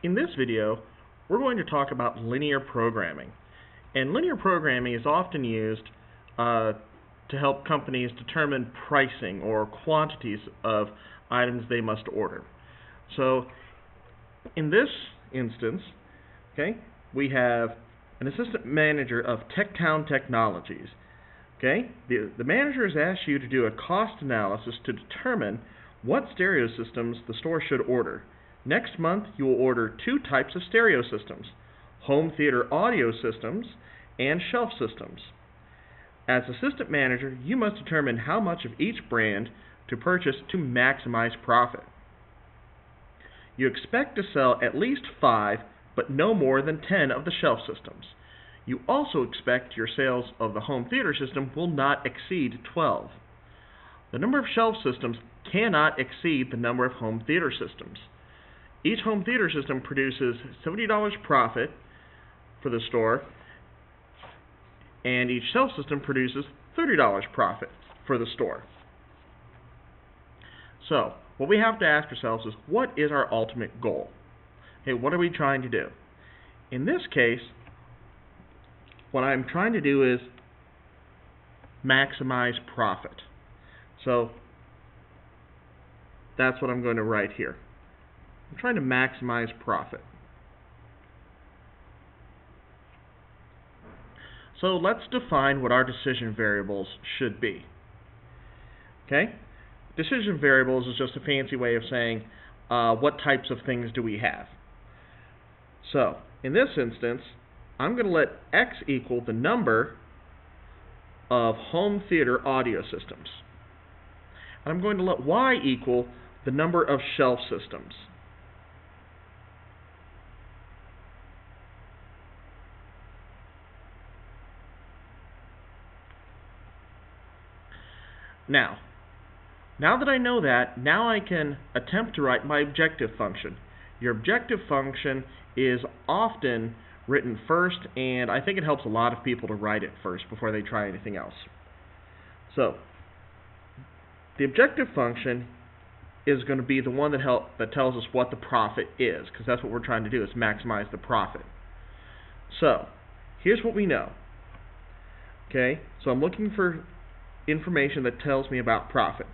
In this video, we're going to talk about linear programming. And linear programming is often used to help companies determine pricing or quantities of items they must order. So, in this instance, we have an assistant manager of TechTown Technologies. The manager has asked you to do a cost analysis to determine what stereo systems the store should order. Next month, you will order 2 types of stereo systems: home theater audio systems and shelf systems. As assistant manager, you must determine how much of each brand to purchase to maximize profit. You expect to sell at least 5, but no more than 10 of the shelf systems. You also expect your sales of the home theater system will not exceed 12. The number of shelf systems cannot exceed the number of home theater systems. Each home theater system produces $70 profit for the store, and each shelf system produces $30 profit for the store. So, what we have to ask ourselves is, what is our ultimate goal? What are we trying to do? In this case, what I'm trying to do is maximize profit. So, that's what I'm going to write here. I'm trying to maximize profit. So let's define what our decision variables should be. Decision variables is just a fancy way of saying what types of things do we have. So in this instance, I'm going to let X equal the number of home theater audio systems. And I'm going to let Y equal the number of shelf systems. Now that I know that, now I can attempt to write my objective function. Your objective function is often written first, and I think it helps a lot of people to write it first before they try anything else. So, the objective function is going to be the one that tells us what the profit is, because that's what we're trying to do, is maximize the profit. So, here's what we know. So I'm looking for information that tells me about profit.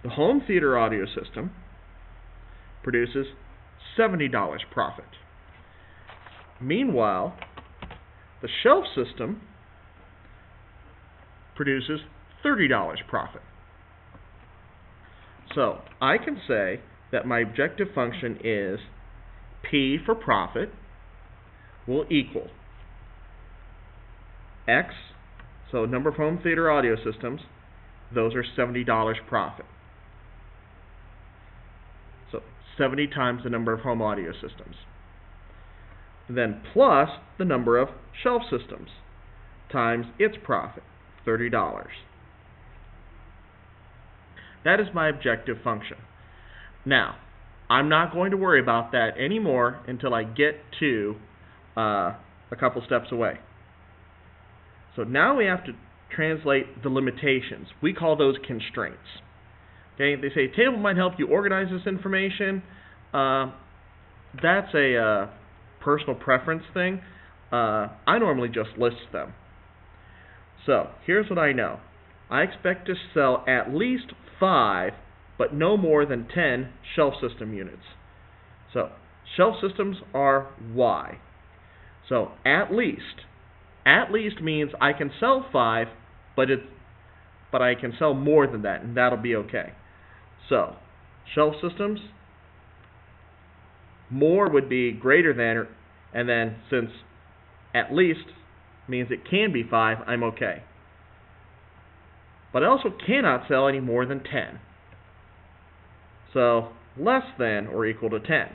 The home theater audio system produces $70 profit. Meanwhile, the shelf system produces $30 profit. So I can say that my objective function is P for profit will equal X, so number of home theater audio systems, those are $70 profit. So 70 times the number of home audio systems. Then plus the number of shelf systems times its profit, $30. That is my objective function. Now, I'm not going to worry about that anymore until I get to a couple steps away. So now we have to translate the limitations. We call those constraints. They say a table might help you organize this information. That's a personal preference thing. I normally just list them. So here's what I know. I expect to sell at least 5, but no more than 10 shelf system units. So shelf systems are Y. So at least means I can sell 5, but I can sell more than that, and that'll be okay. So shelf systems, more would be greater than, and then since at least means it can be 5, I'm okay. But I also cannot sell any more than 10. So less than or equal to 10.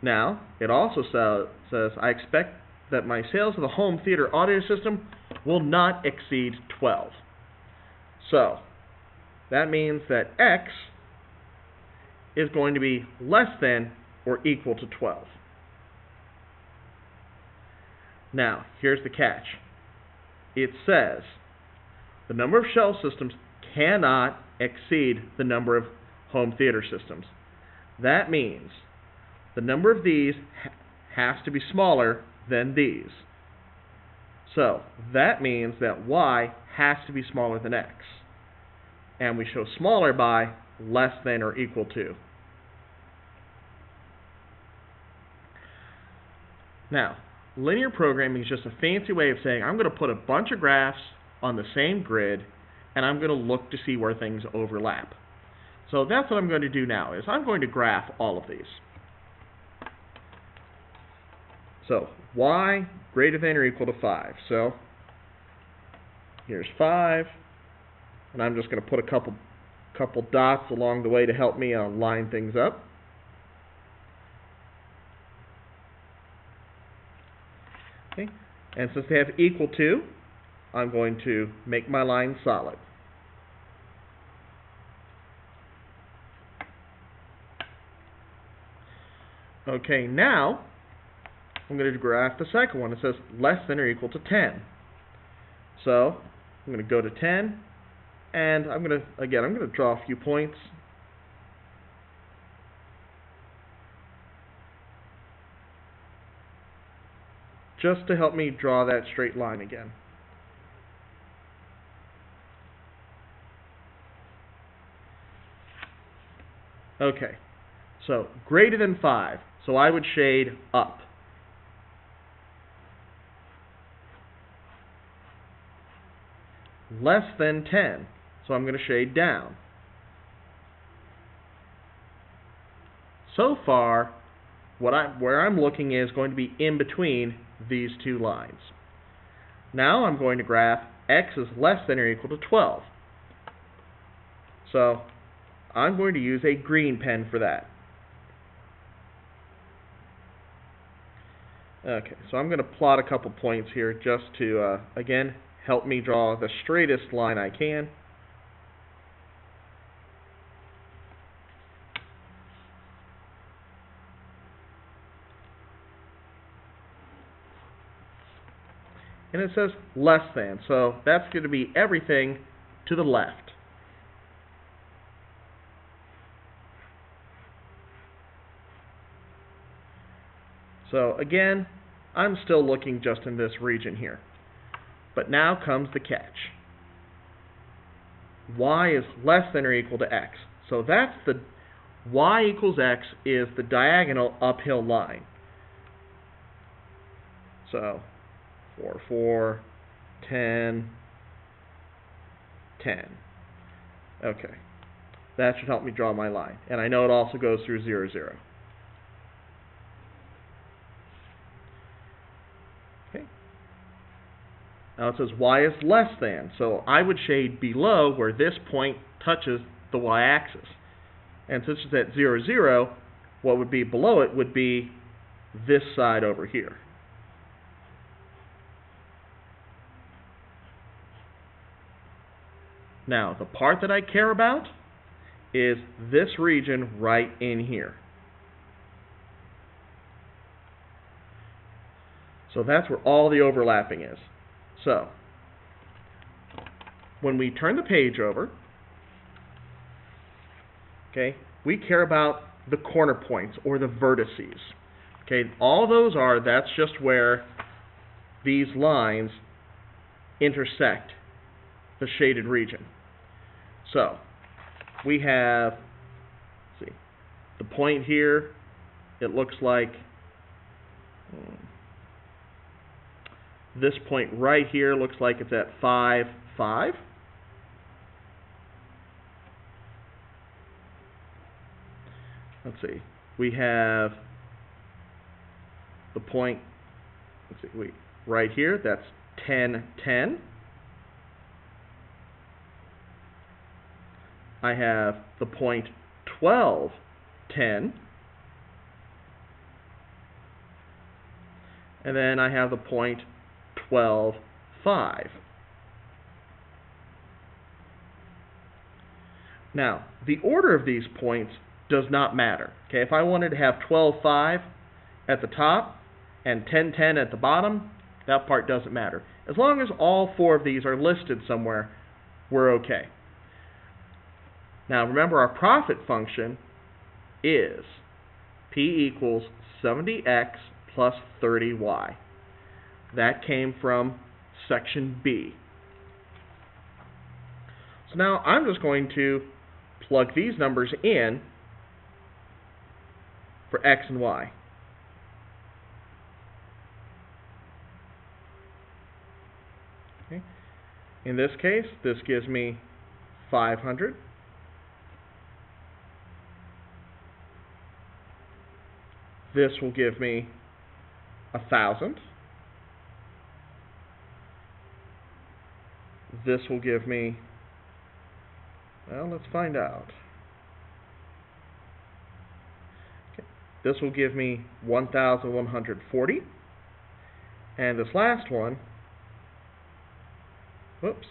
Now, it also says I expect that my sales of the home theater audio system will not exceed 12. So that means that X is going to be less than or equal to 12. Now, here's the catch. It says the number of shelf systems cannot exceed the number of home theater systems. that means the number of these has to be smaller than these. So that means that y has to be smaller than x. And we show smaller by less than or equal to. Now, linear programming is just a fancy way of saying I'm going to put a bunch of graphs on the same grid and I'm going to look to see where things overlap. So that's what I'm going to do now, is I'm going to graph all of these. So y greater than or equal to 5. So here's 5, and I'm just going to put a couple dots along the way to help me line things up. Okay, and since they have equal to, I'm going to make my line solid. Okay, now I'm going to graph the second one. It says less than or equal to 10. So I'm going to go to 10, and I'm going to draw a few points. Just to help me draw that straight line again. Okay, so greater than 5. So I would shade up. Less than 10. So I'm going to shade down. So far, where I'm looking is going to be in between these two lines. Now I'm going to graph x is less than or equal to 12. So I'm going to use a green pen for that. Okay, so I'm going to plot a couple points here just to, again, help me draw the straightest line I can. And it says less than, so that's going to be everything to the left. So again, I'm still looking just in this region here. But now comes the catch. Y is less than or equal to x. So that's the y equals x is the diagonal uphill line. So 4, 4, 10, 10. Okay. That should help me draw my line. And I know it also goes through 0, 0. Okay. Now it says y is less than. So I would shade below where this point touches the y-axis. And since it's at 0, 0, what would be below it would be this side over here. Now, the part that I care about is this region right in here. So that's where all the overlapping is. So, when we turn the page over, okay, we care about the corner points or the vertices. Okay, all those that's just where these lines intersect the shaded region. So we have, let's see, the point here, it looks like this point right here looks like it's at 5, 5. Let's see, we have the point, let's see, right here, that's 10, 10. I have the point 12, 10. And then I have the point 12, 5. Now, the order of these points does not matter. Okay, if I wanted to have 12, 5 at the top and 10, 10 at the bottom, that part doesn't matter. As long as all four of these are listed somewhere, we're okay. Now remember, our profit function is P equals 70x plus 30y. That came from section B. So now I'm just going to plug these numbers in for x and y. Okay. In this case, this gives me 500. This will give me 1,000. This will give me, well, let's find out. Okay. This will give me 1,140. And this last one, whoops,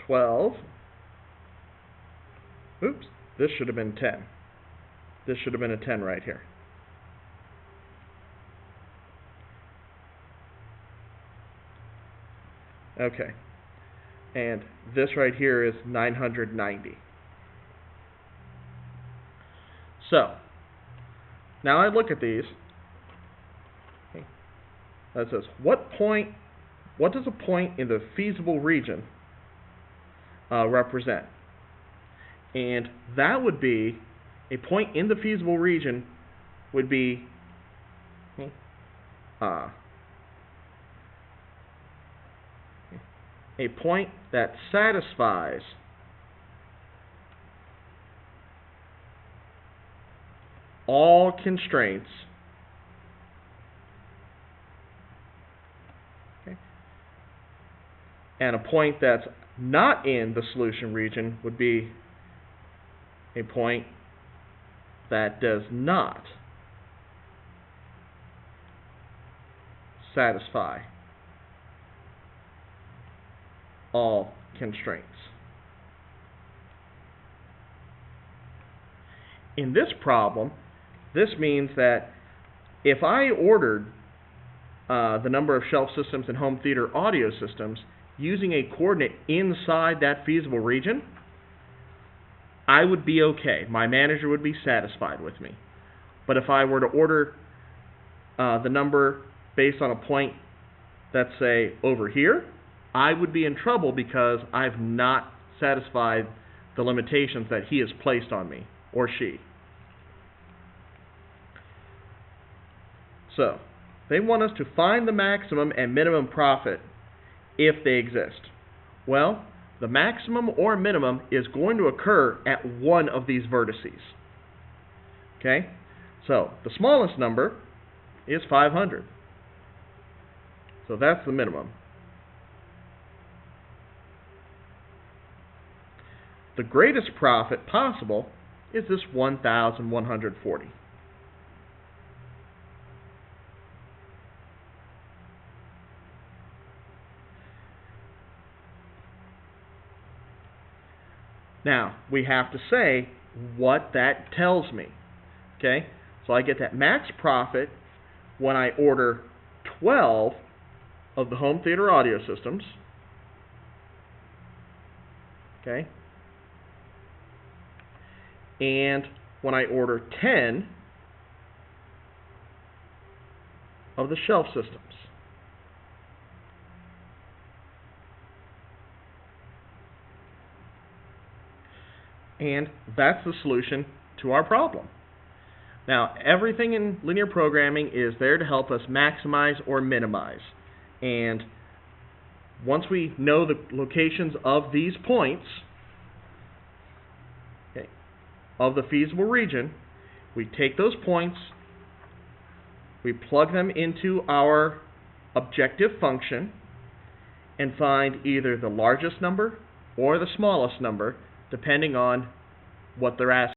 12. Oops, this should have been 10. This should have been a 10 right here. Okay, and this right here is 990. So, now I look at these. Okay. That says, what does a point in the feasible region represent? And that would be, a point in the feasible region would be a point that satisfies all constraints, okay, and a point that's not in the solution region would be a point that does not satisfy all constraints. In this problem, this means that if I ordered the number of shelf systems and home theater audio systems using a coordinate inside that feasible region, I would be okay. My manager would be satisfied with me. But if I were to order the number based on a point that's, say, over here, I would be in trouble because I've not satisfied the limitations that he has placed on me, or she. So, they want us to find the maximum and minimum profit if they exist. Well, the maximum or minimum is going to occur at one of these vertices. Okay? So, the smallest number is 500. So that's the minimum. The greatest profit possible is this 1,140. Now, we have to say what that tells me. Okay? So I get that max profit when I order 12 of the home theater audio systems. Okay? And when I order 10 of the shelf systems. And that's the solution to our problem. Now, everything in linear programming is there to help us maximize or minimize. And once we know the locations of these points, okay, of the feasible region, we take those points, we plug them into our objective function, and find either the largest number or the smallest number, depending on what they're asking.